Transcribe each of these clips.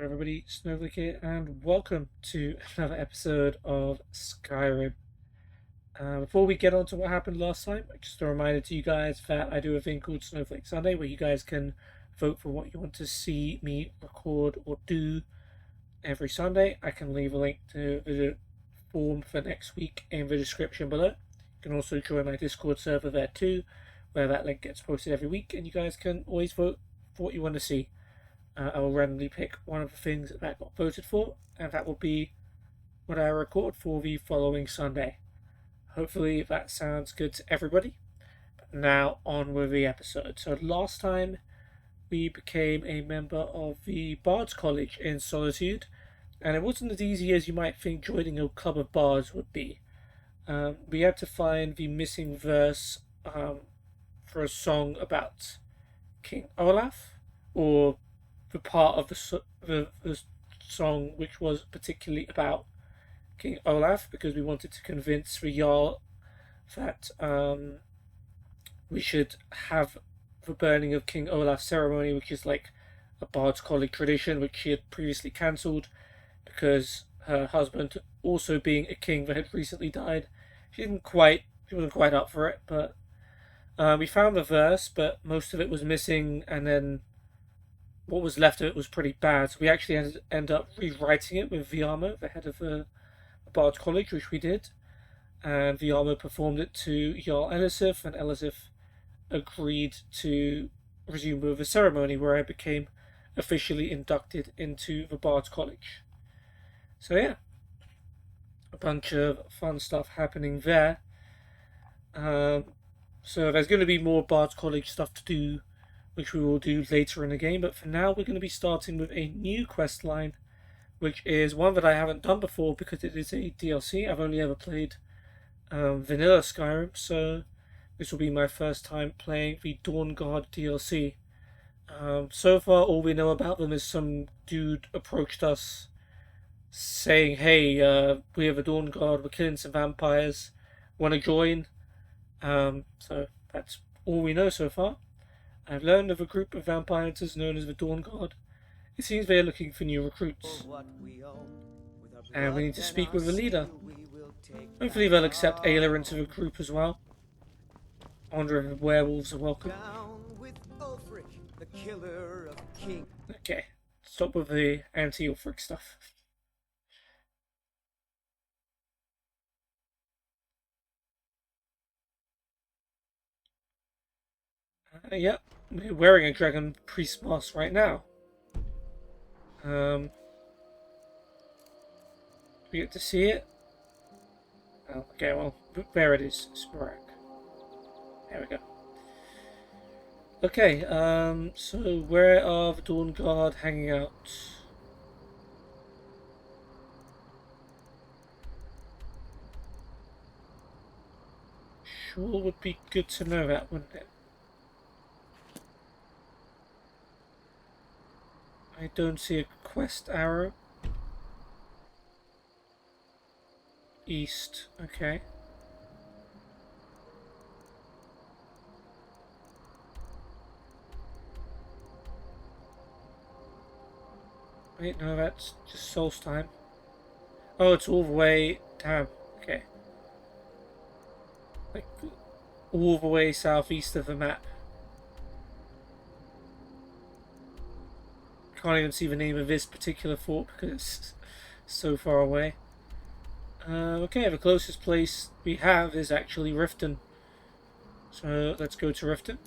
Everybody, Snowflake here, and welcome to another episode of Skyrim. Before we get on to what happened last time, just a reminder to you guys that I do a thing called Snowflake Sunday where you guys can vote for what you want to see me record or do every Sunday. I can leave a link to the form for next week in the description below. You can also join my Discord server there too, where that link gets posted every week, and you guys can always vote for what you want to see. I will randomly pick one of the things that got voted for, and that will be what I record for the following Sunday. Hopefully that sounds good to everybody. But now on with the episode. So last time we became a member of the Bards College in Solitude, and it wasn't as easy as you might think joining a club of bards would be. We had to find the missing verse for a song about King Olaf, or the part of the song which was particularly about King Olaf, because we wanted to convince the Jarl that we should have the burning of King Olaf ceremony, which is like a Bard's College tradition, which she had previously cancelled because her husband, also being a king that had recently died, she wasn't quite up for it. But we found the verse, but most of it was missing, and then what was left of it was pretty bad. So we actually ended up rewriting it with Viamo, the head of the Bard's College, which we did. And Viamo performed it to Jarl Elisif, and Elisif agreed to resume with the ceremony where I became officially inducted into the Bard's College. So yeah, a bunch of fun stuff happening there. So there's going to be more Bard's College stuff to do, which we will do later in the game, but for now we're going to be starting with a new quest line, which is one that I haven't done before because it is a DLC. I've only ever played vanilla Skyrim, so this will be my first time playing the Dawnguard DLC. So far all we know about them is some dude approached us saying, hey, we have a Dawnguard, we're killing some vampires, want to join? So that's all we know so far. I've learned of a group of vampire hunters known as the Dawnguard. It seems they are looking for new recruits. And we need to speak with the leader. Hopefully they'll accept Ayla into the group as well. I wonder if the werewolves are welcome. Okay, stop with the anti-Ulfric stuff. Yep, we're wearing a dragon priest mask right now. We get to see it. Oh, okay, well, there it is, Sporak. There we go. Okay, so where are the Dawnguard hanging out? Sure would be good to know that, wouldn't it? I don't see a quest arrow. East, okay. Wait, no, that's just Solstheim. Oh, it's all the way down, okay. Like, all the way southeast of the map. Can't even see the name of this particular fort because it's so far away. Okay, the closest place we have is actually Riften. So let's go to Riften.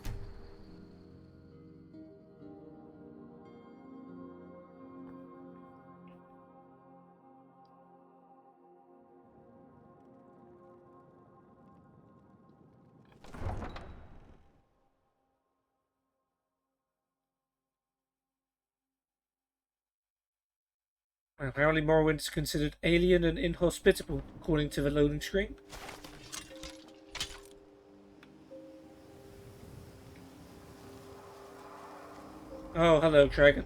Apparently Morrowind is considered alien and inhospitable, according to the loading screen. Oh, hello, dragon.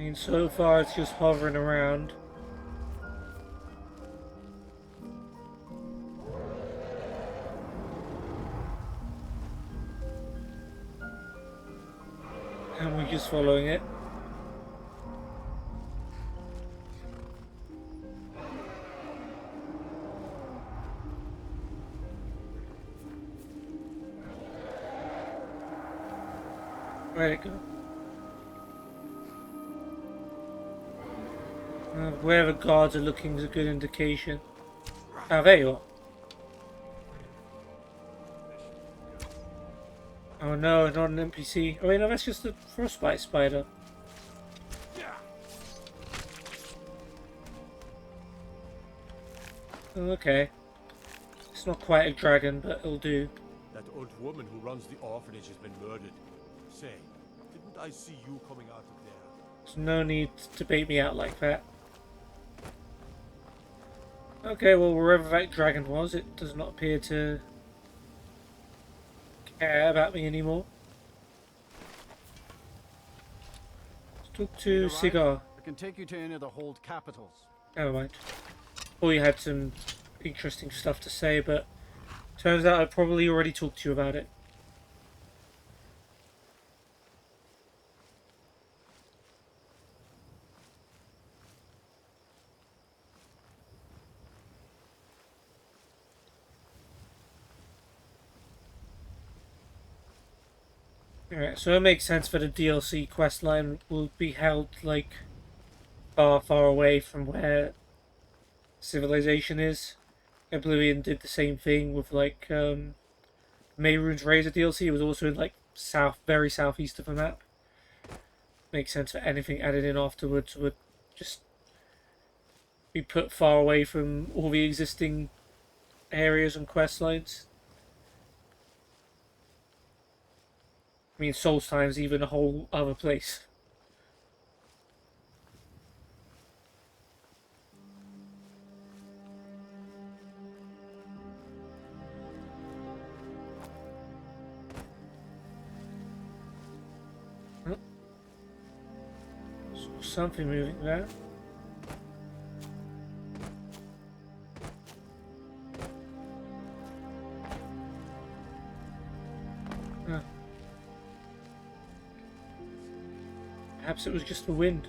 I mean, so far it's just hovering around. And we're just following it. Where'd it go? Where the guards are looking is a good indication. Ah, there you are. Oh no, not an NPC. Oh wait, no, that's just a frostbite spider. Oh, okay. It's not quite a dragon, but it'll do. That old woman who runs the orphanage has been murdered. Say, didn't I see you coming out of there? There's no need to bait me out like that. Okay, well, wherever that dragon was, it does not appear to care about me anymore. Let's talk to Cigar. I can take you to any of the hold capitals. Never mind. Thought you had some interesting stuff to say, but turns out I probably already talked to you about it. Alright, so it makes sense that the DLC questline will be held, like, far, far away from where civilization is. Oblivion did the same thing with, like, Mehrunes Razor DLC. It was also in, like, very southeast of the map. Makes sense that anything added in afterwards would just be put far away from all the existing areas and questlines. I mean, Solstime's even a whole other place. Oh. Something moving there. Oh. Perhaps it was just the wind.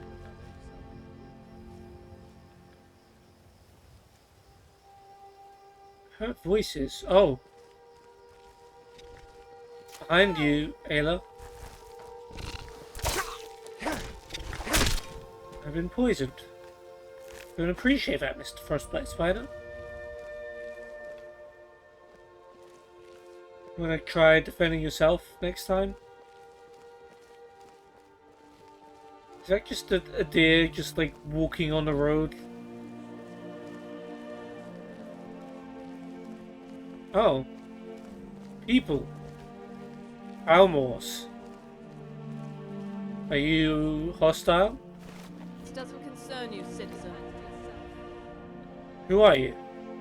Heard voices. Oh. Behind you, Ayla. I've been poisoned. Don't appreciate that, Mr. Frostbite Spider. Wanna try defending yourself next time? Is that just a deer just like walking on the road? Oh. People. Almors. Are you hostile? This doesn't concern you, citizen. Who are you?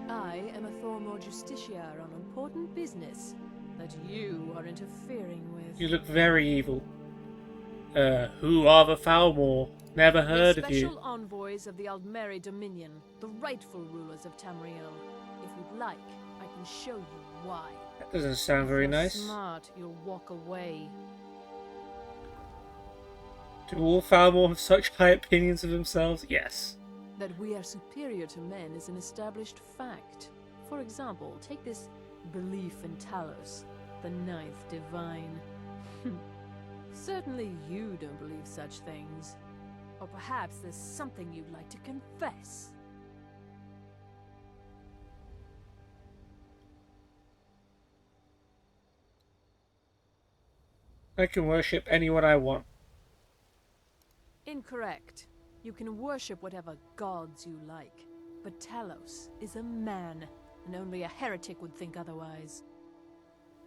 I am a Thormor Justiciar on important business that you are interfering with. You look very evil. Who are the Falmor? Never heard of you. Special envoys of the Aldmeri Dominion, the rightful rulers of Tamriel. If you'd like, I can show you why. That doesn't sound very If you're nice. smart, you'll walk away. Do all Falmor have such high opinions of themselves? Yes. That we are superior to men is an established fact. For example, take this belief in Talos, the ninth divine. Certainly you don't believe such things. Or perhaps there's something you'd like to confess. I can worship anyone I want. Incorrect. You can worship whatever gods you like. But Talos is a man, and only a heretic would think otherwise.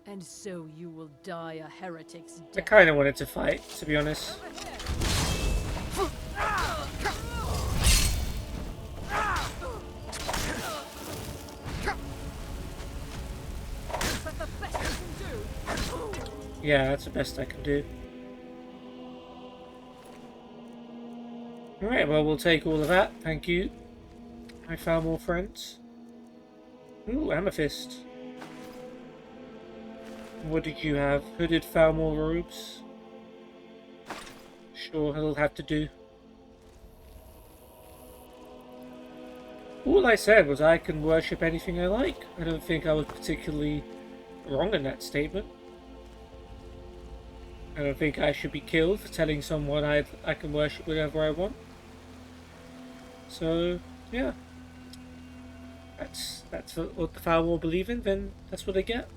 And so you will die a heretic's I death. kind of wanted to fight, to be honest. Is that the best you can do? Yeah, that's the best I can do. Alright, well, we'll take all of that. Thank you. I found more friends. Ooh, amethyst. What did you have? Hooded Falmor robes. Sure, it'll have to do. All I said was I can worship anything I like. I don't think I was particularly wrong in that statement. I don't think I should be killed for telling someone I can worship whatever I want. So, yeah. That's what the Falmor believe in, then that's what they get.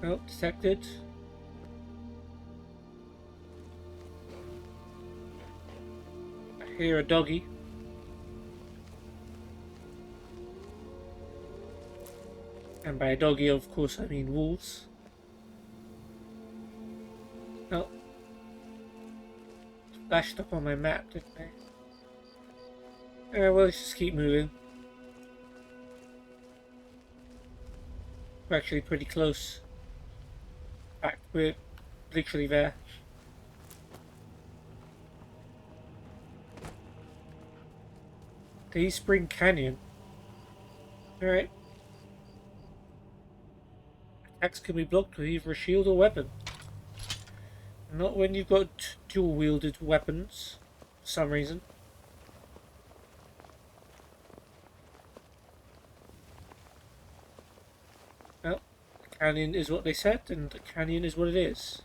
Oh, detected. I hear a doggy. And by doggy, of course, I mean wolves. Oh. Flashed up on my map, didn't they? Well, let's just keep moving. We're actually pretty close. In fact, we're literally there. The East Spring Canyon. Alright. Attacks can be blocked with either a shield or weapon. Not when you've got dual-wielded weapons, for some reason. Well, the canyon is what they said, and the canyon is what it is.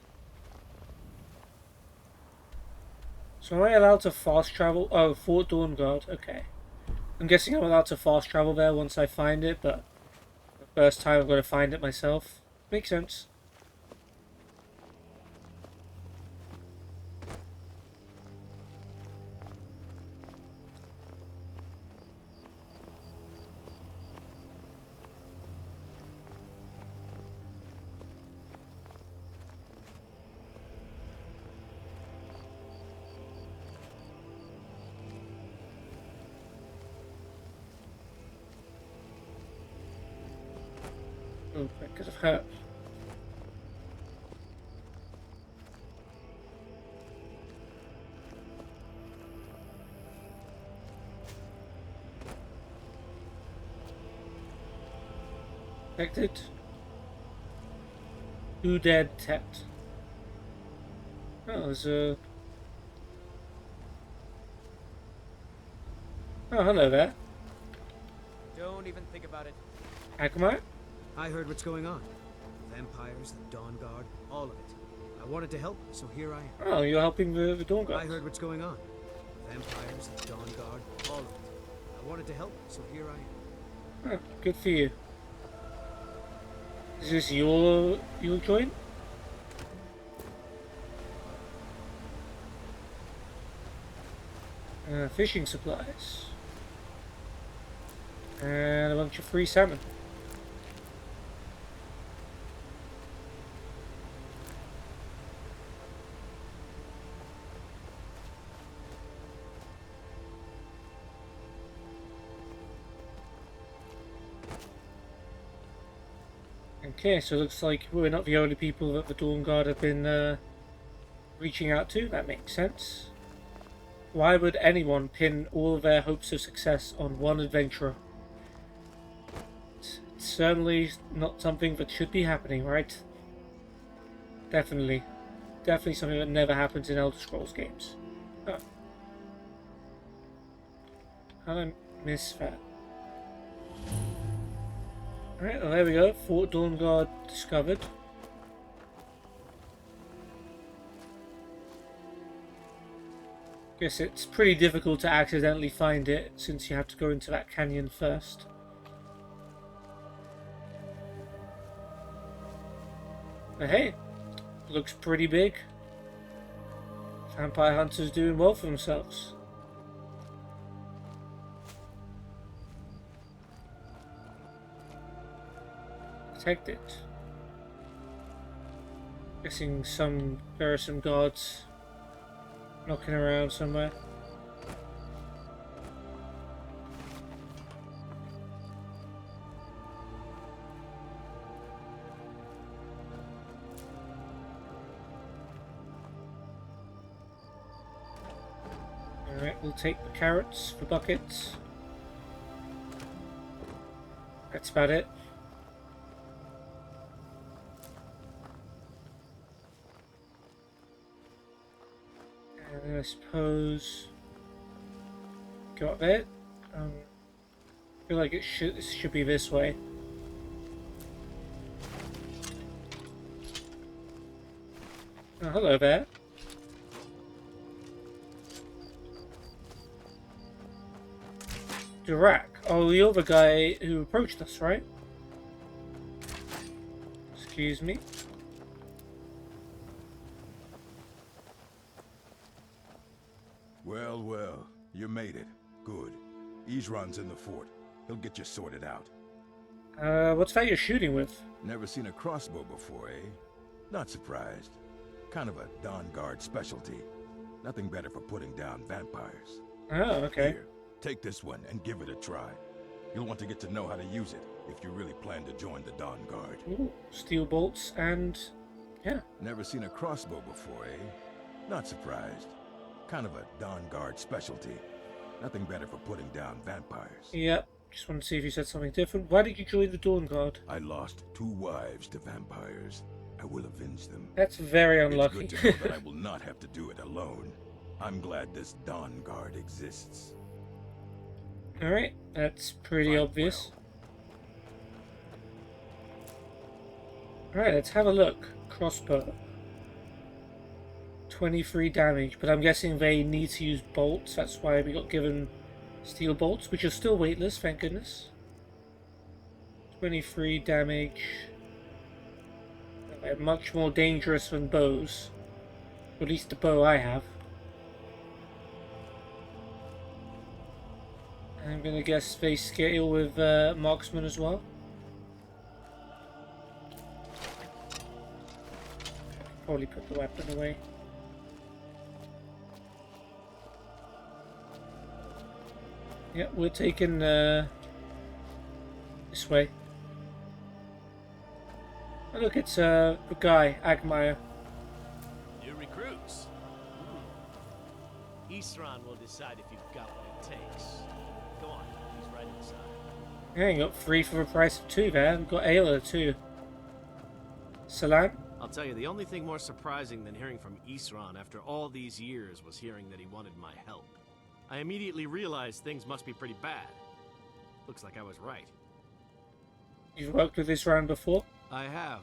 So am I allowed to fast travel? Oh, Fort Dawnguard, okay. I'm guessing I'm allowed to fast travel there once I find it, but the first time I've got to find it myself. Makes sense. Oh, because of her. Detected. Who dared detect? Oh, there's a... Oh, hello there. Don't even think about it. Akamai? I heard what's going on. Vampires, the Dawnguard, all of it. I wanted to help, so here I am. Oh, you're helping the Dawnguard. I heard what's going on. Vampires, the Dawnguard, all of it. I wanted to help, so here I am. Oh, good for you. Is this your joint? Fishing supplies. And a bunch of free salmon. Okay, so it looks like we're not the only people that the Dawnguard have been reaching out to. That makes sense. Why would anyone pin all their hopes of success on one adventurer? It's certainly not something that should be happening, right? Definitely. Definitely something that never happens in Elder Scrolls games. Oh. How did I miss that? Alright, well there we go. Fort Dawnguard discovered. Guess it's pretty difficult to accidentally find it since you have to go into that canyon first. But hey, looks pretty big. Vampire hunters doing well for themselves. Detected. Guessing there are some guards knocking around somewhere. Alright, we'll take the carrots for buckets. That's about it. And then I suppose go up there. I feel like it should be this way. Oh, hello there. Dirac. Oh, you're the guy who approached us, right? Excuse me. Well, well, you made it. Good. Isran's in the fort. He'll get you sorted out. What's that you're shooting with? Never seen a crossbow before, eh? Not surprised. Kind of a Dawnguard specialty. Nothing better for putting down vampires. Oh, okay. Here, take this one and give it a try. You'll want to get to know how to use it if you really plan to join the Dawnguard. Ooh, steel bolts and... yeah. Never seen a crossbow before, eh? Not surprised. Kind of a Dawnguard specialty. Nothing better for putting down vampires. Yep. Just wanted to see if you said something different. Why did you join the Dawnguard? I lost 2 wives to vampires. I will avenge them. That's very unlucky. It's good to know that I will not have to do it alone. I'm glad this Dawnguard exists. Alright, that's pretty obvious. Alright, let's have a look. Crossbow. 23 damage, but I'm guessing they need to use bolts. That's why we got given steel bolts, which are still weightless, thank goodness. 23 damage. They're much more dangerous than bows. Or at least the bow I have. I'm gonna guess they scale with marksman as well. Probably put the weapon away. Yeah, we're taking this way. Oh, look, it's the guy, Agmire. New recruits. Isran will decide if you've got what it takes. Go on, he's right inside. Yeah, you got 3 for the price of 2 there. We've got Ayla too. Salam? I'll tell you, the only thing more surprising than hearing from Isran after all these years was hearing that he wanted my help. I immediately realized things must be pretty bad. Looks like I was right. You've worked with Isran before? I have.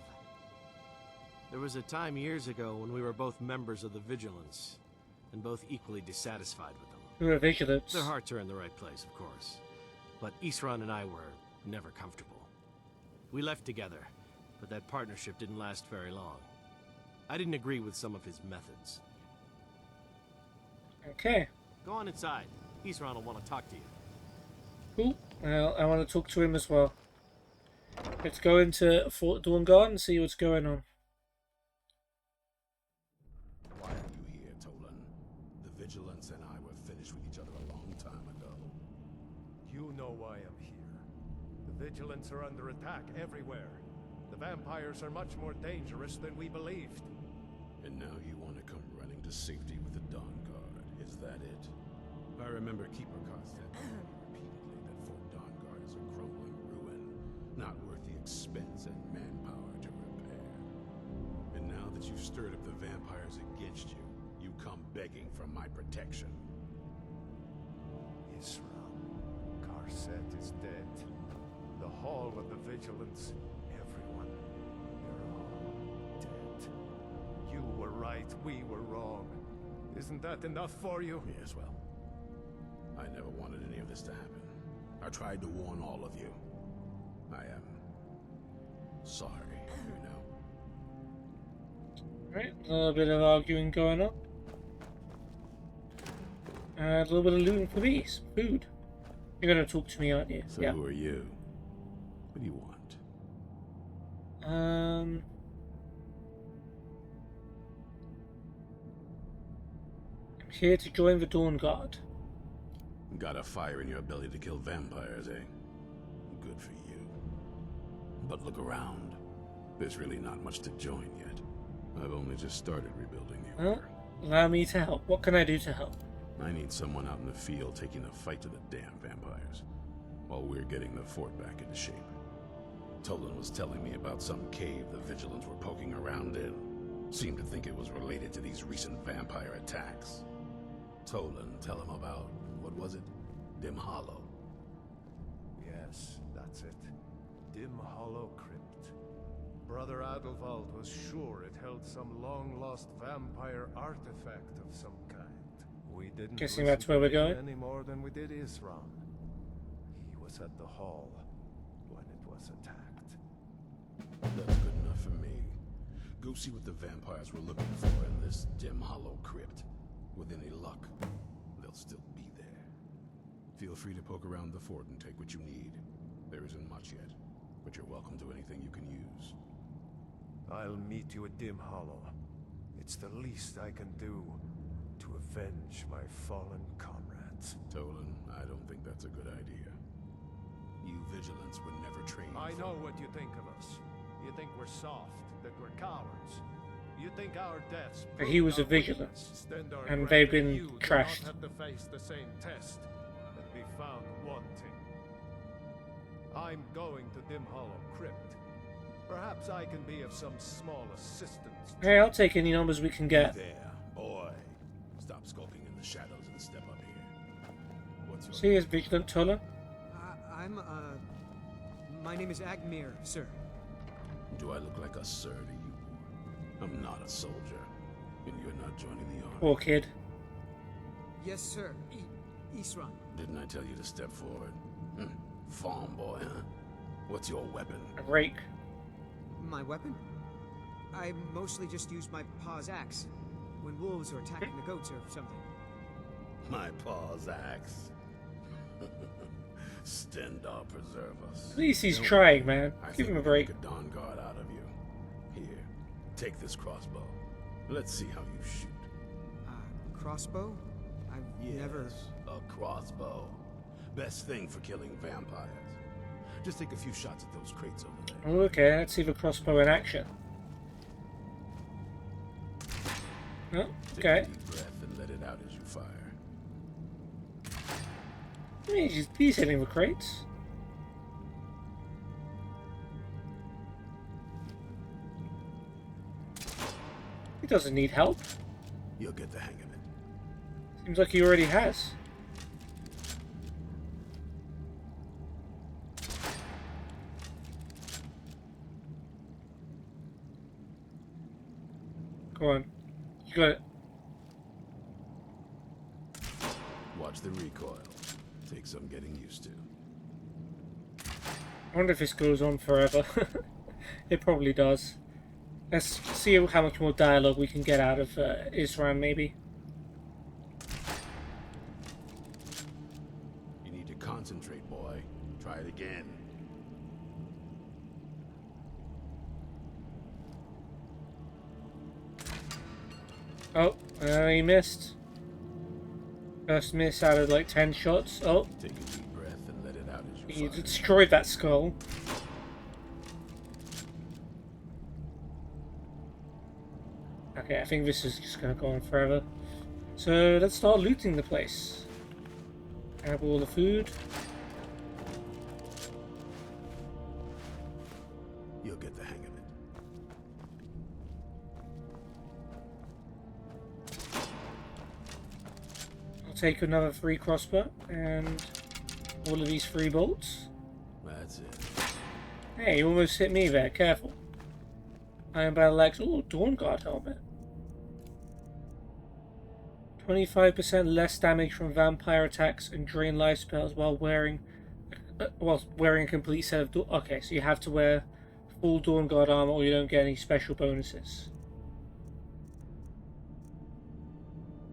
There was a time years ago when we were both members of the Vigilance, and both equally dissatisfied with them. Who are Vigilance? Their hearts are in the right place, of course. But Isran and I were never comfortable. We left together, but that partnership didn't last very long. I didn't agree with some of his methods. Okay. Go on inside. Isran will want to talk to you. Cool. Well, I want to talk to him as well. Let's go into Fort Dawnguard and see what's going on. Why are you here, Tolan? The Vigilance and I were finished with each other a long time ago. You know why I'm here. The Vigilance are under attack everywhere. The vampires are much more dangerous than we believed. And now you want to come running to safety with the Dawnguard. Is that it? I remember Keeper Carr said repeatedly that Fort Dawnguard is a crumbling ruin, not worth the expense and manpower to repair. And now that you've stirred up the vampires against you, you come begging for my protection. Isran, Karset is dead. The Hall of the Vigilance, everyone, they're all dead. You were right, we were wrong. Isn't that enough for you? Yes, well, I never wanted any of this to happen. I tried to warn all of you. I am sorry, you know. Right, a little bit of arguing going on. A little bit of looting for these. Food. You're going to talk to me, aren't you? So yeah. who are you? What do you want? I'm here to join the Dawnguard. Got a fire in your belly to kill vampires, eh? Good for you. But look around. There's really not much to join yet. I've only just started rebuilding the order. Allow me to help. What can I do to help? I need someone out in the field taking the fight to the damn vampires, while we're getting the fort back into shape. Tolan was telling me about some cave the Vigilants were poking around in. Seemed to think it was related to these recent vampire attacks. Tolan, tell him about, what was it? Dim Hollow. Yes, that's it. Dim Hollow Crypt. Brother Adelwald was sure it held some long-lost vampire artifact of some kind. We didn't Guessing listen that's where to we're him going? any more than we did Isran. He was at the hall when it was attacked. That's good enough for me. Go see what the vampires were looking for in this Dim Hollow Crypt. With any luck, they'll still be there. Feel free to poke around the fort and take what you need. There isn't much yet, but you're welcome to anything you can use. I'll meet you at Dim Hollow. It's the least I can do to avenge my fallen comrades. Tolan, I don't think that's a good idea. You Vigilants were never trained I for- know what you think of us. You think we're soft, that we're cowards. You think our deaths But he was a prove our vigilant, weakness. Stand our and ground they've that been you do not trashed. have to face the same test and be found wanting. I'm going to Dim Hollow Crypt. Perhaps I can be of some small assistance. Hey, I'll take any numbers we can get. There, boy. Stop skulking in the shadows and step up here. What's your See, is Vigilant Tolan? My name is Agmir, sir. Do I look like a sir to you? I'm not a soldier, and you're not joining the army. Poor kid. Yes, sir. Isran. Didn't I tell you to step forward? Farm boy, huh? What's your weapon? A rake. My weapon? I mostly just use my paw's axe when wolves are attacking the goats or something. My paw's axe. Stendar preserve us. At least he's Don't trying, worry. man. I Give think him a we can break. make a Dawnguard out of you. Here, take this crossbow. Let's see how you shoot. Crossbow? I've never... A crossbow. Best thing for killing vampires. Just take a few shots at those crates over there. Oh, okay, let's see the crossbow in action. Oh, Take okay. a deep breath and let it out as you fire. I mean, he's hitting the crates. He doesn't need help. You'll get the hang of it. Seems like he already has. Go on. You got it. Watch the recoil. Takes some getting used to. I wonder if this goes on forever. It probably does. Let's see how much more dialogue we can get out of Isran, maybe. You need to concentrate, boy. Try it again. Oh, he missed. First miss out of like 10 shots. Oh, Take a deep breath and let it out as he you fire. destroyed that skull. Okay, I think this is just gonna go on forever. So let's start looting the place. Grab all the food. You'll get the hang of it. I'll take another 3 crossbow and all of these 3 bolts. That's it. Hey, you almost hit me there. Careful. Iron Battle Axe. Oh, Dawnguard helmet. 25% less damage from vampire attacks and drain life spells while wearing a complete set of okay, so you have to wear full Dawnguard armor or you don't get any special bonuses.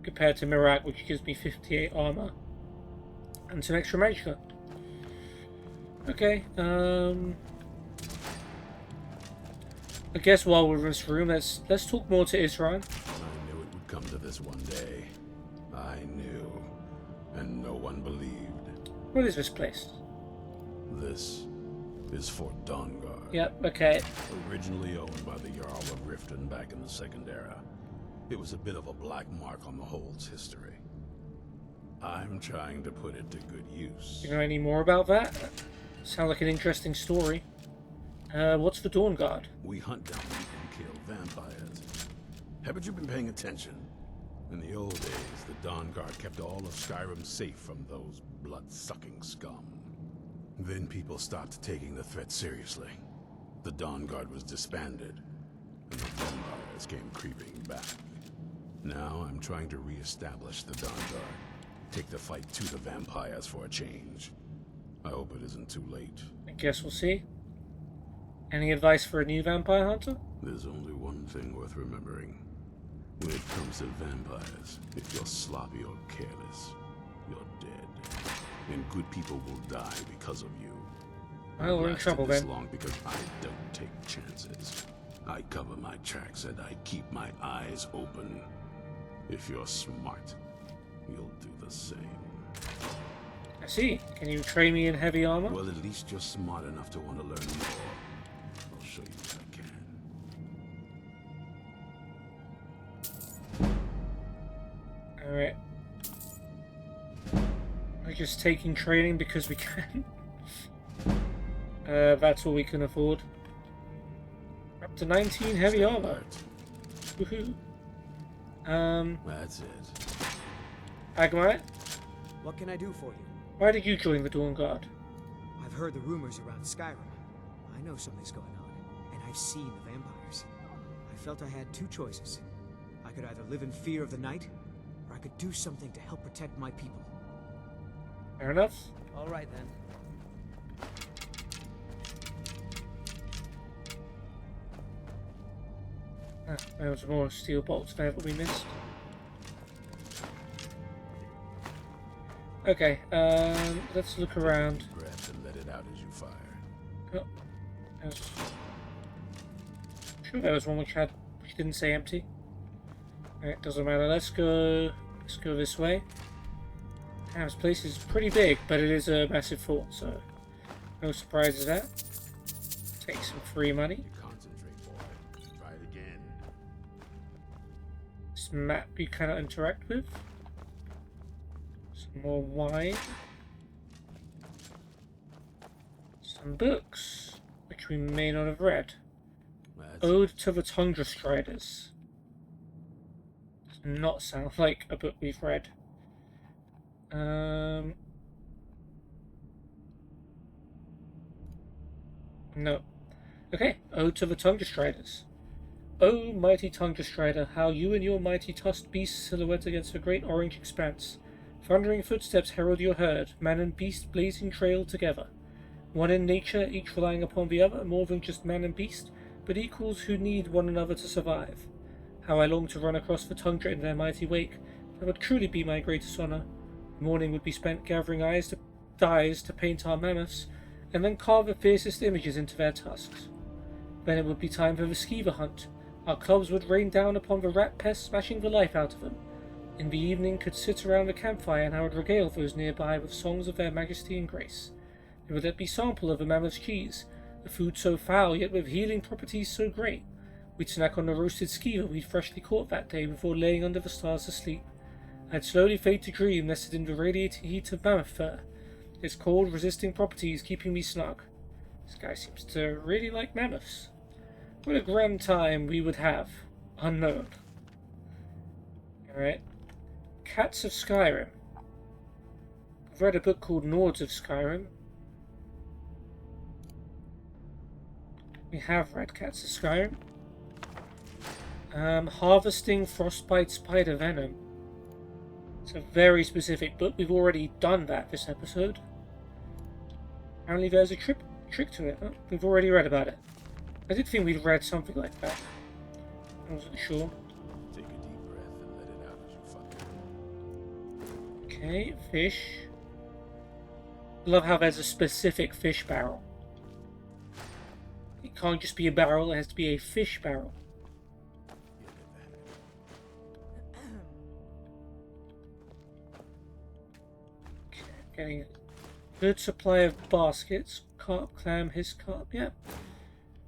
Compared to Mirak, which gives me 58 armor and some extra magic. Okay, I guess while we're in this room, let's talk more to Isran. I knew it would come to this one day. I knew. And no one believed. What is this place? This is Fort Dawnguard. Yep, okay. Originally owned by the Jarl of Riften back in the Second Era. It was a bit of a black mark on the Hold's history. I'm trying to put it to good use. You know any more about that? Sounds like an interesting story. What's the Dawnguard? We hunt down and kill vampires. Haven't you been paying attention? In the old days, the Dawnguard kept all of Skyrim safe from those blood-sucking scum. Then people stopped taking the threat seriously. The Dawnguard was disbanded, and the vampires came creeping back. Now I'm trying to re-establish the Dawnguard. Take the fight to the vampires for a change. I hope it isn't too late. I guess we'll see. Any advice for a new vampire hunter? There's only one thing worth remembering. When it comes to vampires, if you're sloppy or careless, you're dead. And good people will die because of you. Well, we're in trouble this then. long because I don't take chances. I cover my tracks and I keep my eyes open. If you're smart, you'll do the same. I see. Can you train me in heavy armor? Well, at least you're smart enough to want to learn more. I'll show you what I can. Alright. We're just taking training because we can. That's all we can afford. Up to 19 heavy armor. Woohoo. That's it. Agmite, What can I do for you? why did you join the Dawnguard? I've heard the rumors around Skyrim. I know something's going on, and I've seen the vampires. I felt I had two choices. I could either live in fear of the night, or I could do something to help protect my people. Fair enough. All right, then. There was more steel bolts there that we missed. Okay, let's look around. Breath and let it out as you fire. Oh, sure there was one which didn't say empty. Alright, doesn't matter. Let's go this way. Damn, this place is pretty big, but it is a massive fort, so no surprises there. Take some free money. Concentrate, boy. Try it again. This map you cannot interact with. Some more wine. Some books, which we may not have read. That's Ode to the Tundra Striders. Does not sound like a book we've read. No. Okay, Ode to the Tundra Striders. O mighty Tundra Strider, how you and your mighty tusked beast silhouette against the great orange expanse. Thundering footsteps herald your herd, man and beast blazing trail together. One in nature, each relying upon the other, more than just man and beast, but equals who need one another to survive. How I long to run across the tundra in their mighty wake. That would truly be my greatest honour. The morning would be spent gathering dyes to paint our mammoths, and then carve the fiercest images into their tusks. Then it would be time for the skeever hunt. Our clubs would rain down upon the rat pests, smashing the life out of them. In the evening could sit around the campfire, and I would regale those nearby with songs of their majesty and grace. They would let me sample of the mammoth's cheese, the food so foul, yet with healing properties so great. We'd snack on the roasted skeever we'd freshly caught that day before laying under the stars to sleep. I'd slowly fade to dream, nested in the radiating heat of mammoth fur, its cold, resisting properties keeping me snug. This guy seems to really like mammoths. What a grand time we would have. Unknown. Alright. Cats of Skyrim. I've read a book called Nords of Skyrim. We have read Cats of Skyrim. Harvesting Frostbite Spider Venom. It's a very specific book. We've already done that this episode. Apparently there's a trick to it. Huh? We've already read about it. I did think we'd read something like that. I wasn't sure. Take a deep breath and let it out as you fire. Okay, fish. Love how there's a specific fish barrel. It can't just be a barrel, it has to be a fish barrel. Okay, getting a good supply of baskets. Carp, clam, his carp, yeah.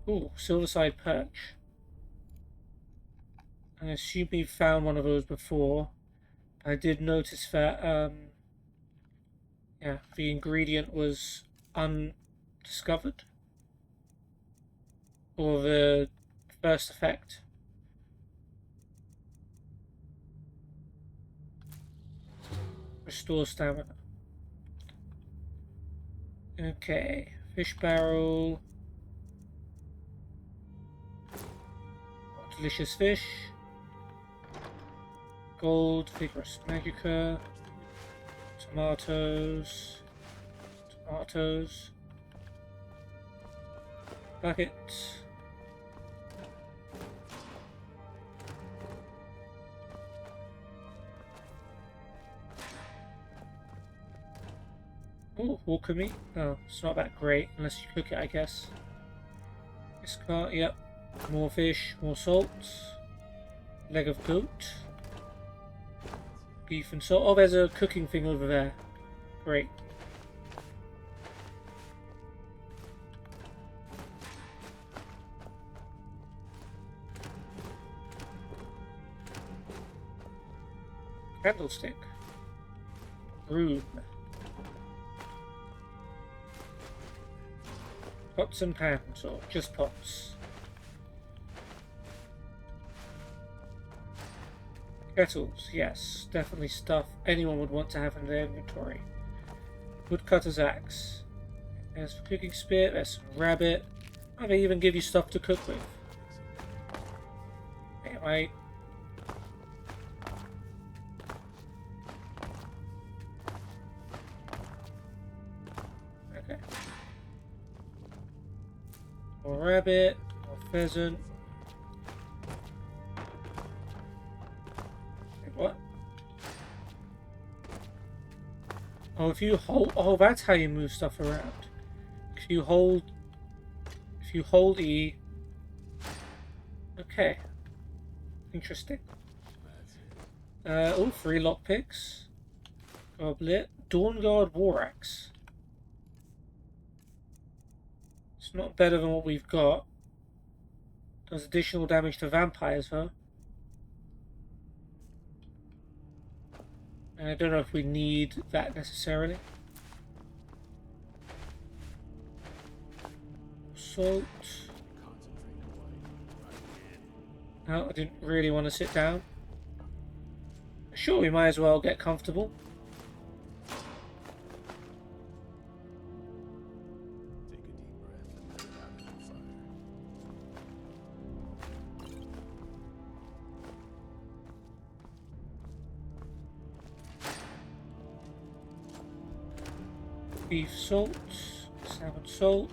Ooh, silverside perch. I assume we've found one of those before. I did notice that Yeah, the ingredient was undiscovered. Or the first effect. Restore stamina. Okay, fish barrel. Oh, delicious fish. Gold, vigorous magica. Tomatoes. Tomatoes. Bucket. Oh, walker meat. Oh, it's not that great unless you cook it, I guess. This cart, yep. More fish, more salt. Leg of goat. Beef and salt. Oh, there's a cooking thing over there. Great. Candlestick. Broom. Pots and pans, or just pots. Kettles, yes, definitely stuff anyone would want to have in their inventory. Woodcutter's axe. There's the cooking spit, there's some rabbit. Oh, they even give you stuff to cook with. Anyway. Okay. More rabbit, more pheasant. Wait, what? Oh, if you hold, oh, that's how you move stuff around. If you hold E. Okay. Interesting. Oh, 3 lockpicks. Goblet. Dawnguard war axe. It's not better than what we've got. Does additional damage to vampires, though. I don't know if we need that necessarily. Salt. No, I didn't really want to sit down. Sure, we might as well get comfortable. Beef salt, salmon salt,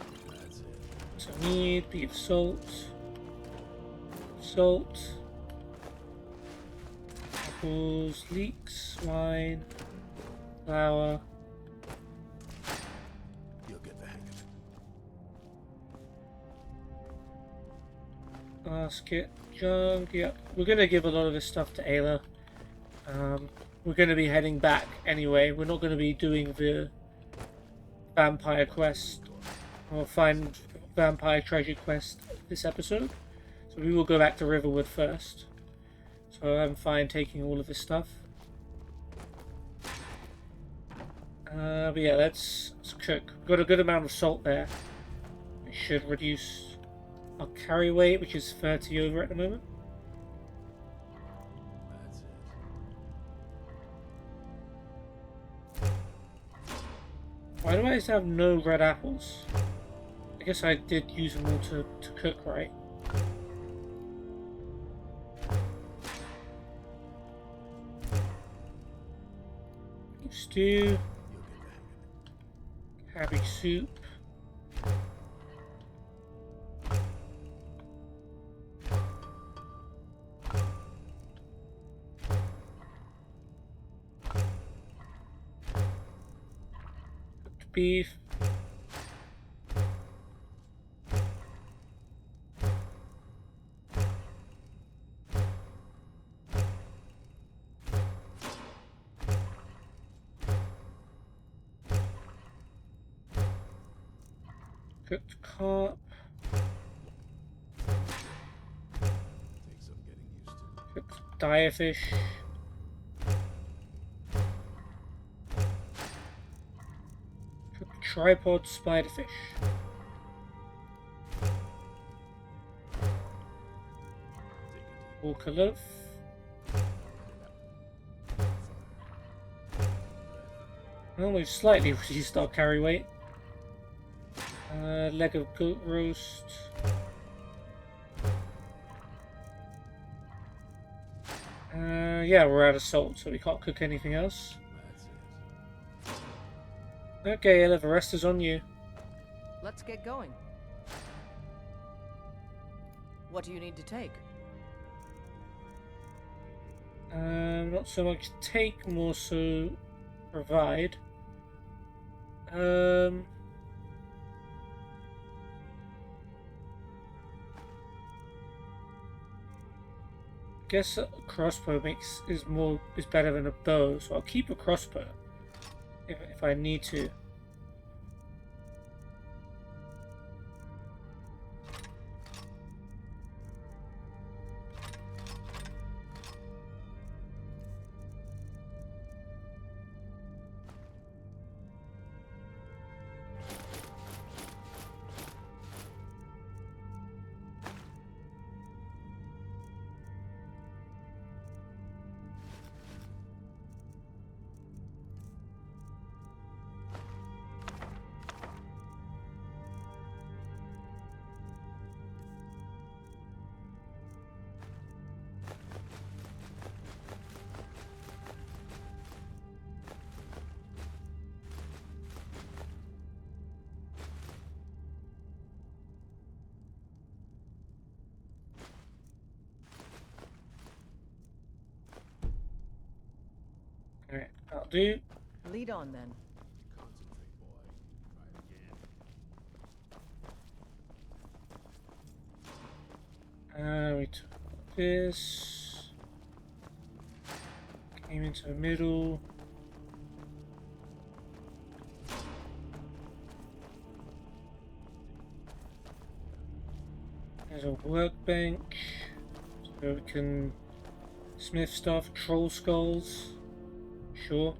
some meat, beef salt, salt, apples, leeks, wine, flour. You'll get the hang of it. Basket, junk, yep. We're gonna give a lot of this stuff to Ayla. We're gonna be heading back anyway. We're not gonna be doing the vampire quest or find vampire treasure quest this episode, so we will go back to Riverwood first. So I'm fine taking all of this stuff. But yeah, let's cook. We've got a good amount of salt there. It should reduce our carry weight, which is 30 over at the moment. Why do I just have no red apples? I guess I did use them all to cook, right? Stew. Cabbage soup. Beef. Cooked carp. Takes some getting used to. Cooked dire fish. tripod spiderfish. Walker loaf. Almost slightly reduced our carry weight. Leg of goat roast. Yeah, we're out of salt, so we can't cook anything else. Okay, Ella, the rest is on you. Let's get going. What do you need to take? Not so much take, more so provide. Guess a crossbow is better than a bow, so I'll keep a crossbow if I need to. Alright, that'll do. Lead on then. We took this. Came into the middle. There's a workbench. So we can smith stuff, troll skulls. Sure.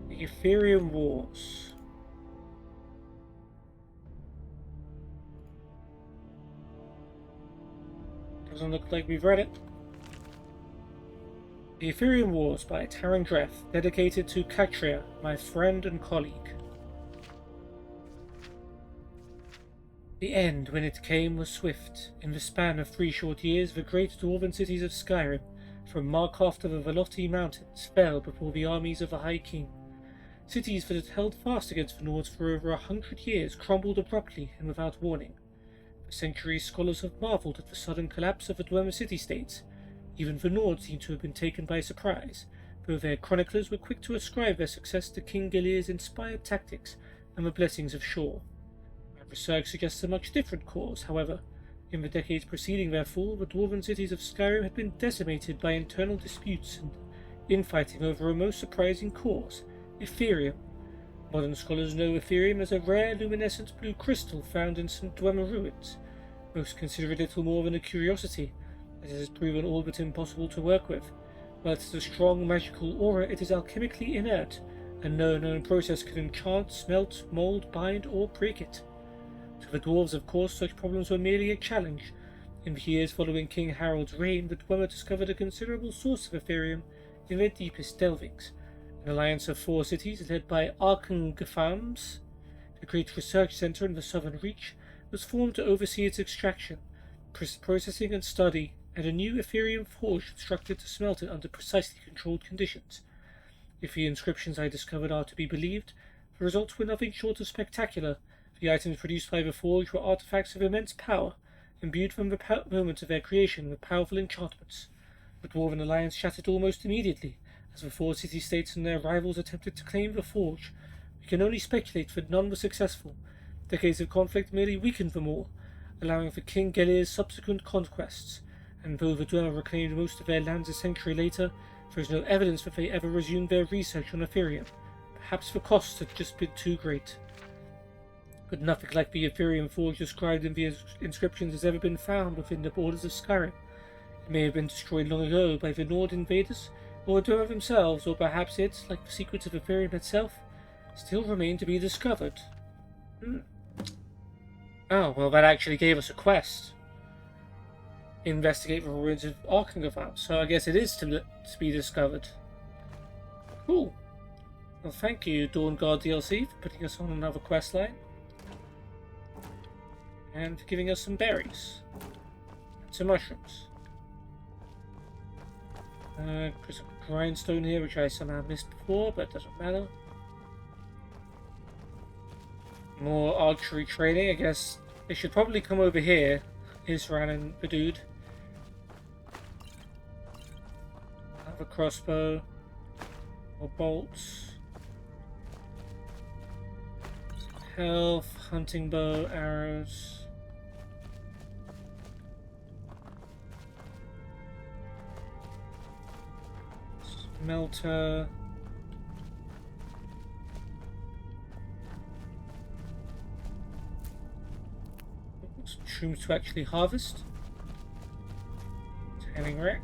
The Ethereum Wars. Doesn't look like we've read it. The Ethereum Wars by Taran Dreth, dedicated to Katria, my friend and colleague. The end, when it came, was swift. In the span of 3 short years, the great dwarven cities of Skyrim, from Markarth to the Velotti Mountains, fell before the armies of the High King. Cities that had held fast against the Nords for over 100 years crumbled abruptly and without warning. For centuries, scholars have marvelled at the sudden collapse of the Dwemer city-states. Even the Nords seem to have been taken by surprise, though their chroniclers were quick to ascribe their success to King Gelir's inspired tactics and the blessings of Shor. My research suggests a much different cause, however. In the decades preceding their fall, the dwarven cities of Skyrim had been decimated by internal disputes and infighting over a most surprising cause, Ethereum. Modern scholars know Ethereum as a rare luminescent blue crystal found in St. Dwemer ruins. Most consider it little more than a curiosity, as it has proven all but impossible to work with. While it has a strong magical aura, it is alchemically inert, and no known process can enchant, smelt, mould, bind, or break it. To the dwarves, of course, such problems were merely a challenge. In the years following King Harold's reign, the Dwemer discovered a considerable source of Ethereum in their deepest delvings. An alliance of 4 cities, led by Arkangafams, the great research centre in the southern reach, was formed to oversee its extraction, processing and study, and a new Ethereum forge constructed to smelt it under precisely controlled conditions. If the inscriptions I discovered are to be believed, the results were nothing short of spectacular. The items produced by the forge were artifacts of immense power, imbued from the moment of their creation with powerful enchantments. The Dwarven Alliance shattered almost immediately, as the 4 city-states and their rivals attempted to claim the forge. We can only speculate that none were successful. Decades of conflict merely weakened them all, allowing for King Gelir's subsequent conquests, and though the Dwemer reclaimed most of their lands a century later, there is no evidence that they ever resumed their research on Ethereum. Perhaps the costs had just been too great. But nothing like the Ethereum forge described in the inscriptions has ever been found within the borders of Skyrim. It may have been destroyed long ago by the Nord invaders, or do of themselves, or perhaps it, like the secrets of Ethereum itself, still remain to be discovered. Oh, well, that actually gave us a quest. Investigate the ruins of Arkangaval, so I guess it is to be discovered. Cool. Well, thank you, Dawnguard DLC, for putting us on another quest line. And for giving us some berries. And some mushrooms. There's a grindstone here, which I somehow missed before, but it doesn't matter. More archery training, I guess. They should probably come over here, Isran and the dude. Have a crossbow. More bolts. Health, hunting bow, arrows. Smelter. Some shrooms to actually harvest. Tanning rack.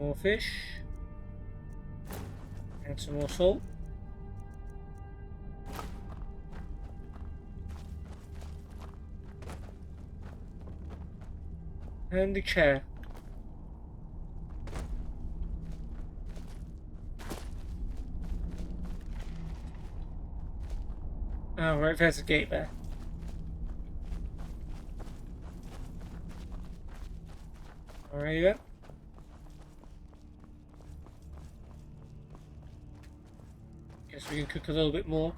More fish. And some more salt. And the chair. Oh, right, there's a gate there. Alright, yeah. Guess we can cook a little bit more.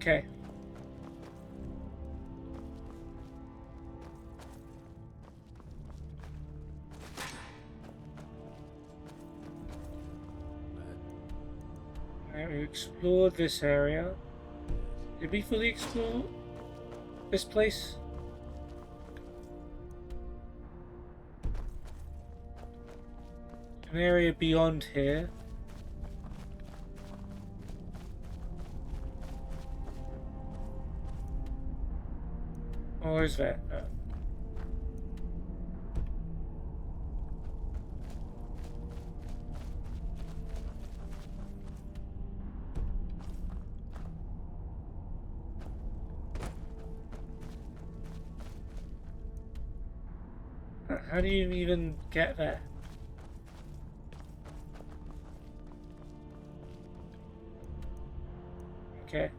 Okay. Alright, we explored this area. Did we fully explore this place? An area beyond here. Or is that? No. How do you even get there? Okay.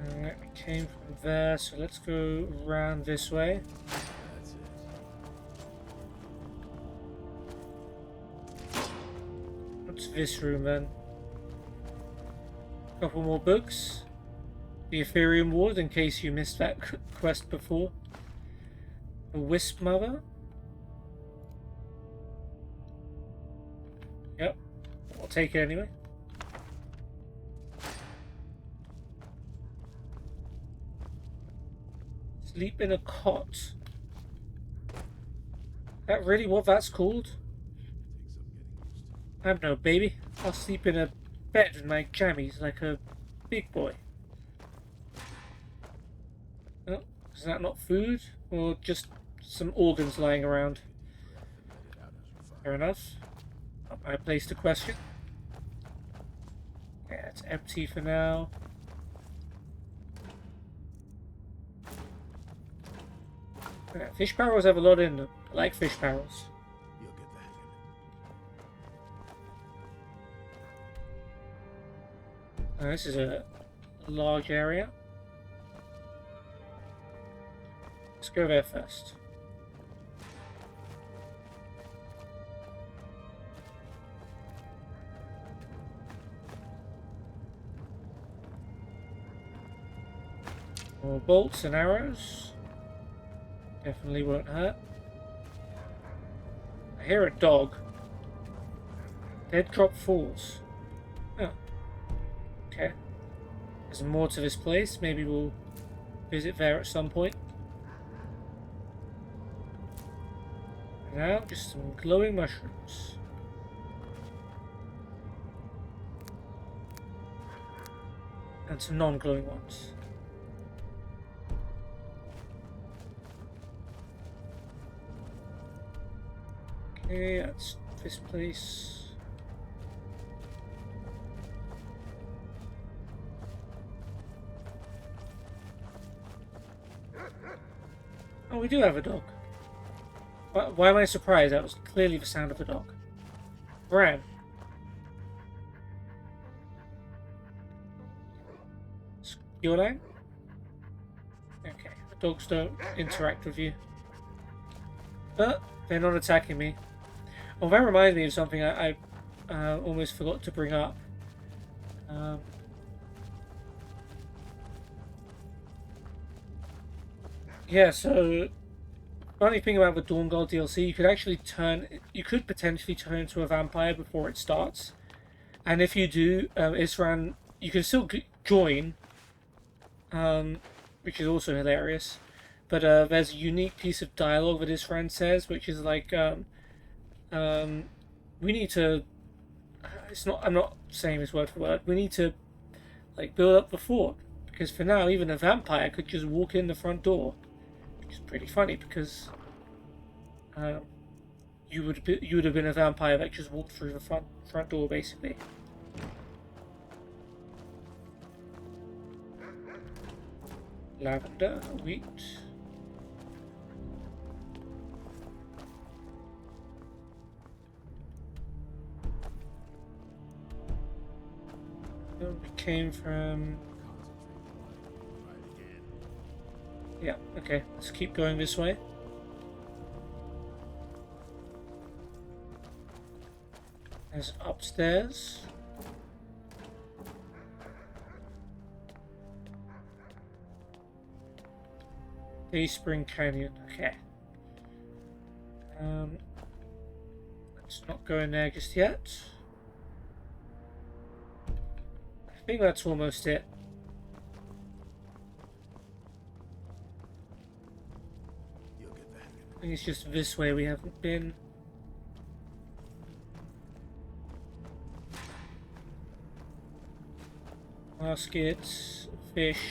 Alright, we came from there, so let's go around this way. That's it. What's this room then? Couple more books. The Ethereum Ward, in case you missed that quest before. The Wisp Mother. Yep, I'll take it anyway. Sleep in a cot. Is that really what that's called? I'm no baby. I'll sleep in a bed in my jammies like a big boy. Oh, is that not food? Or just some organs lying around? Fair enough. Not my place to question. Yeah, it's empty for now. Yeah, fish barrels have a lot in them. I like fish barrels. You'll get the hang of it. This is a large area. Let's go there first. More bolts and arrows. Definitely won't hurt. I hear a dog. Dead drop falls. Oh, Okay. There's more to this place. Maybe we'll visit there at some point. Now, just some glowing mushrooms. And some non-glowing ones. Okay, that's this place. Oh, we do have a dog. Why am I surprised? That was clearly the sound of a dog. Bran. Skiolang? Okay, the dogs don't interact with you. But they're not attacking me. Oh, that reminds me of something I almost forgot to bring up. Yeah, so funny thing about the Dawnguard DLC, you could potentially turn into a vampire before it starts, and if you do, Isran, you can still join, which is also hilarious. But there's a unique piece of dialogue that Isran says, which is like, we need to. It's not. I'm not saying this word for word. We need to, like, build up the fort because for now, even a vampire could just walk in the front door, which is pretty funny because you would have been a vampire that just walked through the front door basically. Lavender, wheat. We came from... Yeah, okay. Let's keep going this way. There's upstairs. Day Spring Canyon, okay. Let's not go in there just yet. I think that's almost it. I think it's just this way we haven't been. Baskets, fish.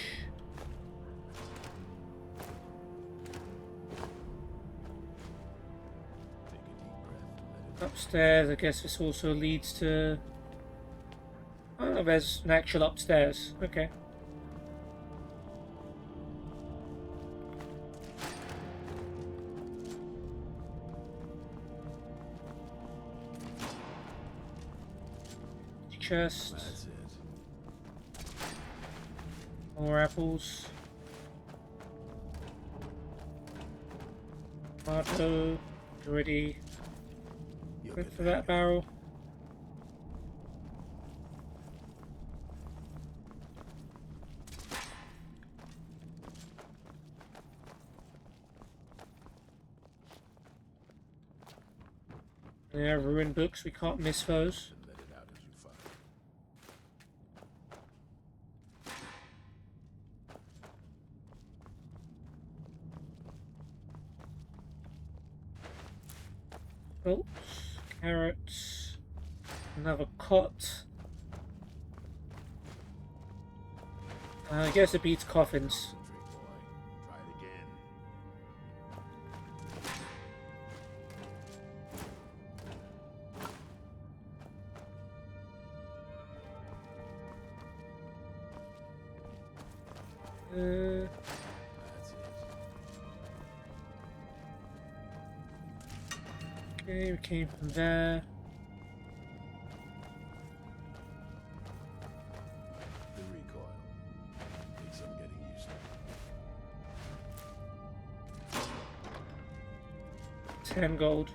Upstairs, I guess this also leads to... Oh, there's an actual upstairs. Okay. Chest. That's it. More apples. Tomato. Already went for that barrel. Yeah, ruined books, we can't miss those. Let it out as you find it. Bolts, carrots, another cot. I guess it beats coffins. Concentrate, boy. Try it again. That's it. Okay, we came from there. The recoil. Takes some getting used to. 10 gold.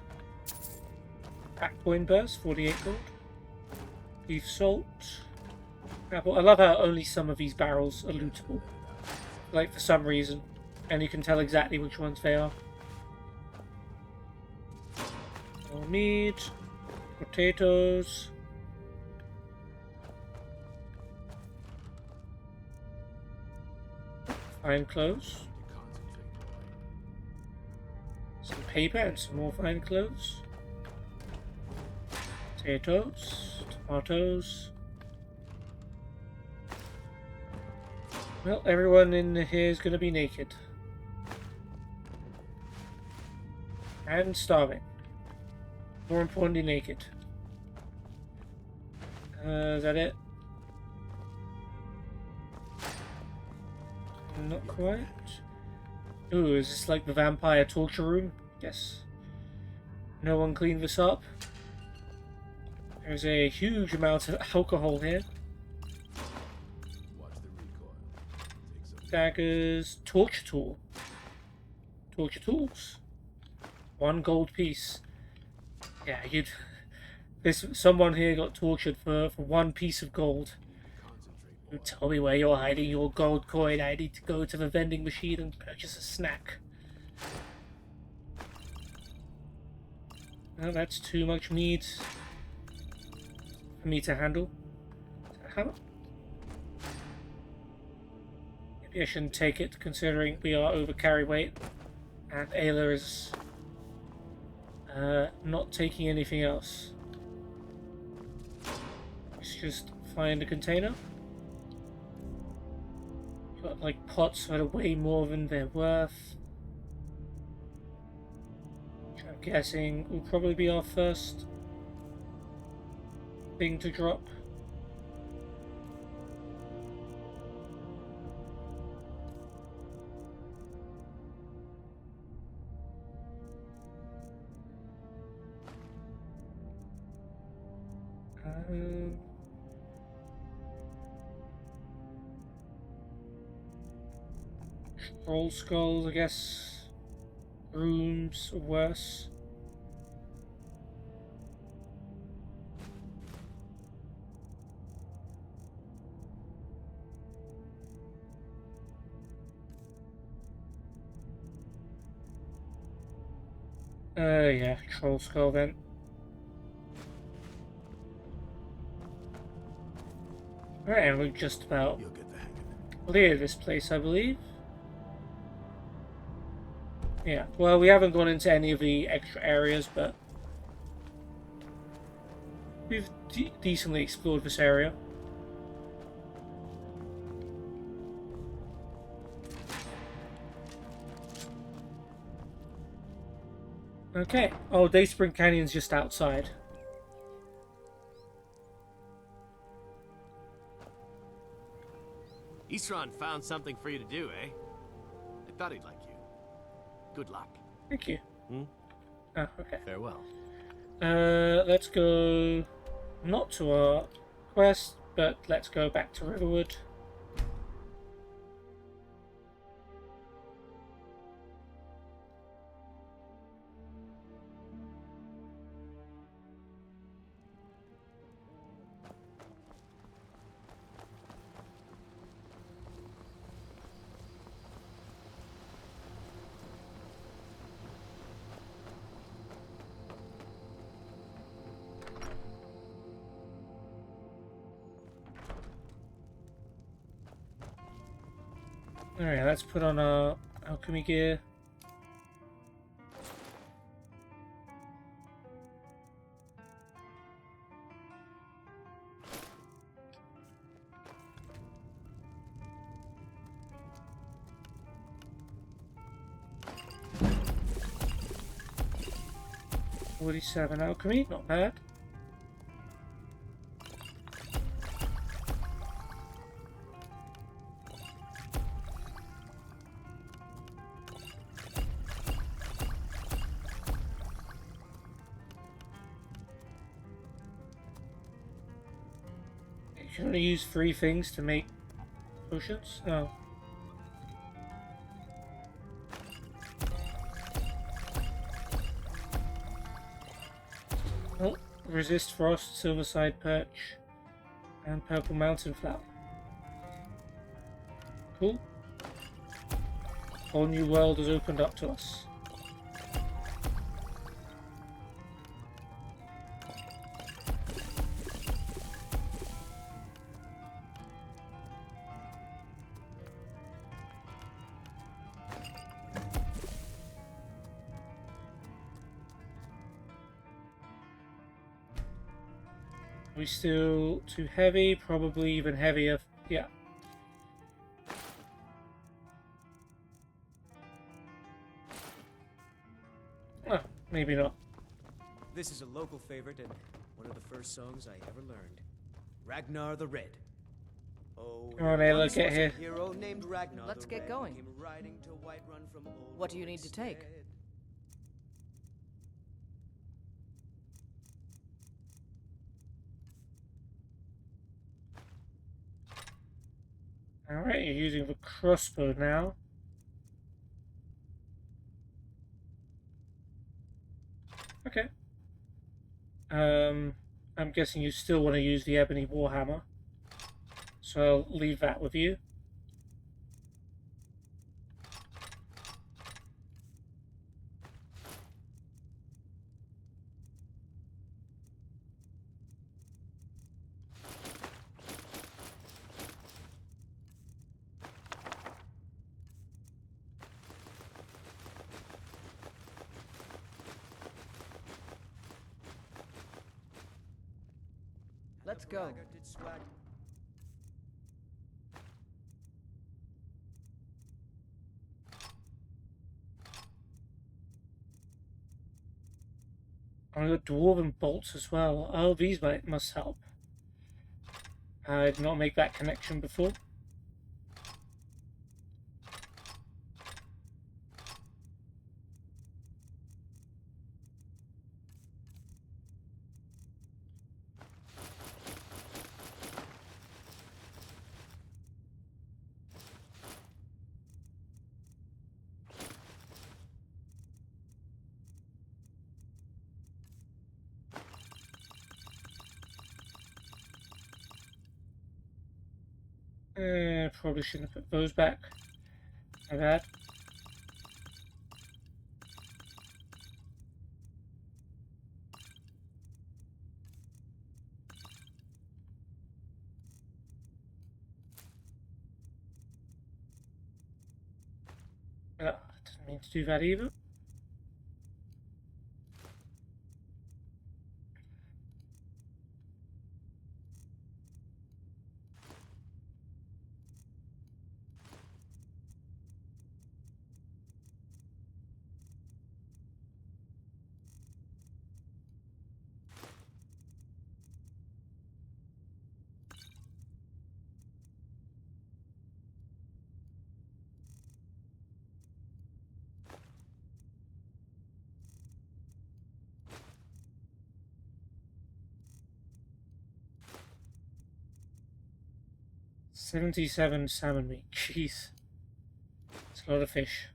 Pack point burst, 48 gold. Beef salt. Apple. I love how only some of these barrels are lootable. Like, for some reason. And you can tell exactly which ones they are. More meat. Potatoes. fine clothes. Some paper and some more fine clothes. Potatoes, tomatoes. Well, everyone in here is going to be naked. And starving. More importantly, naked. Is that it? Not quite. Ooh, is this like the vampire torture room? Yes. No one cleaned this up. There's a huge amount of alcohol here. Daggers, torture tool. Torture tools. 1 gold piece. Yeah, someone here got tortured for 1 piece of gold. You tell me where you're hiding your gold coin. I need to go to the vending machine and purchase a snack. Well, that's too much meat for me to handle. How? Maybe I shouldn't take it, considering we are over carry weight, and Ayla is not taking anything else. Let's just find a container. Got like pots that are way more than they're worth. Which I'm guessing will probably be our first thing to drop. Troll skulls, I guess. Rooms, or worse. Yeah, troll skull then. Alright, and we're just about clear this place, I believe. Yeah, well, we haven't gone into any of the extra areas, but we've decently explored this area. Okay. Oh, Dayspring Canyon's just outside. Isran found something for you to do, eh? I thought he'd like you. Good luck. Thank you. Oh, okay. Farewell. Let's go not to our quest, but let's go back to Riverwood. Alright, let's put on our alchemy gear. $47 alchemy, not bad. You can only use 3 things to make potions? Oh. Oh, resist frost, silverside perch, and purple mountain flower. Cool. A whole new world has opened up to us. we still too heavy? Probably even heavier. Yeah. Oh, maybe not. This is a local favorite and one of the first songs I ever learned. Ragnar the Red. Oh, Come on, Ayla, once get was a here. hero named Ragnar Let's the get Red, going. came riding to Whiterun from old What do you need to take? Stead. Alright, you're using the crossbow now. Okay. I'm guessing you still want to use the ebony warhammer. So I'll leave that with you. Let's go. I got dwarven bolts as well. Oh, these must help. I did not make that connection before. Probably shouldn't have put those back. My bad. Didn't mean to do that either. $77 salmon meat. Jeez. It's a lot of fish.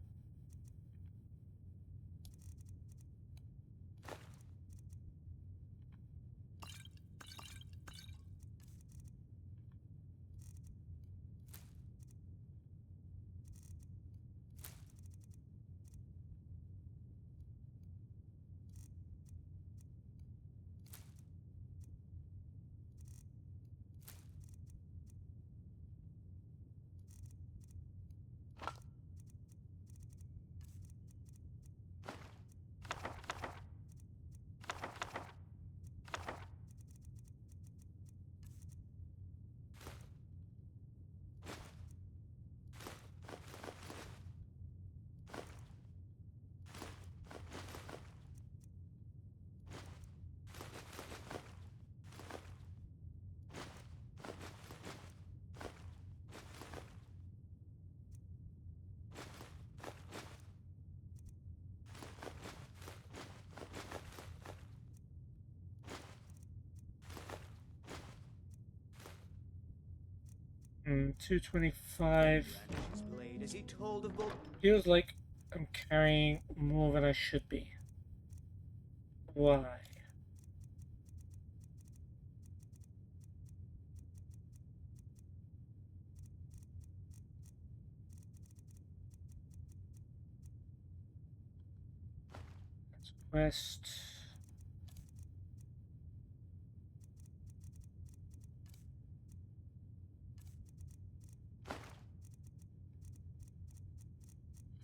Hmm, 225. Blade, as he told of both. Feels like I'm carrying more than I should be. Why? That's a quest.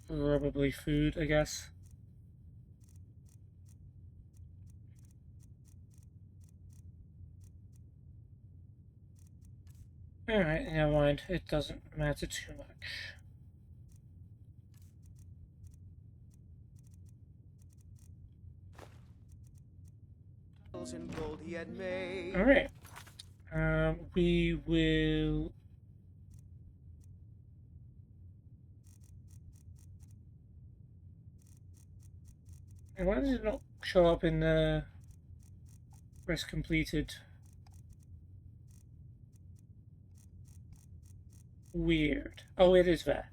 Probably food, I guess. Alright, never mind. It doesn't matter too much. Alright. We will... And why does it not show up in the quest completed? Weird. Oh, it is there.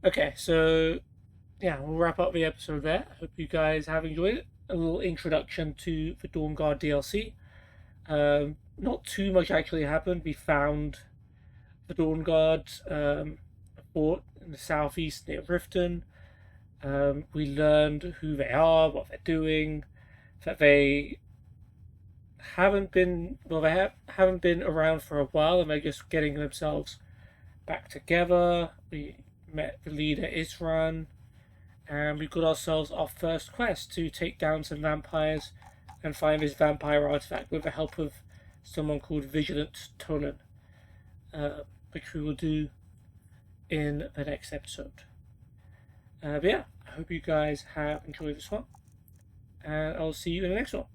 Okay, so yeah, we'll wrap up the episode there. Hope you guys have enjoyed it. A little introduction to the Dawnguard DLC. Not too much actually happened. We found the Dawnguard fort in the southeast near Riften. We learned who they are, what they're doing, that they haven't been haven't been around for a while, and they're just getting themselves back together. We met the leader Isran, and we got ourselves our first quest to take down some vampires and find this vampire artifact with the help of someone called Vigilant Tolan, which we will do in the next episode. But yeah, I hope you guys have enjoyed this one, and I'll see you in the next one.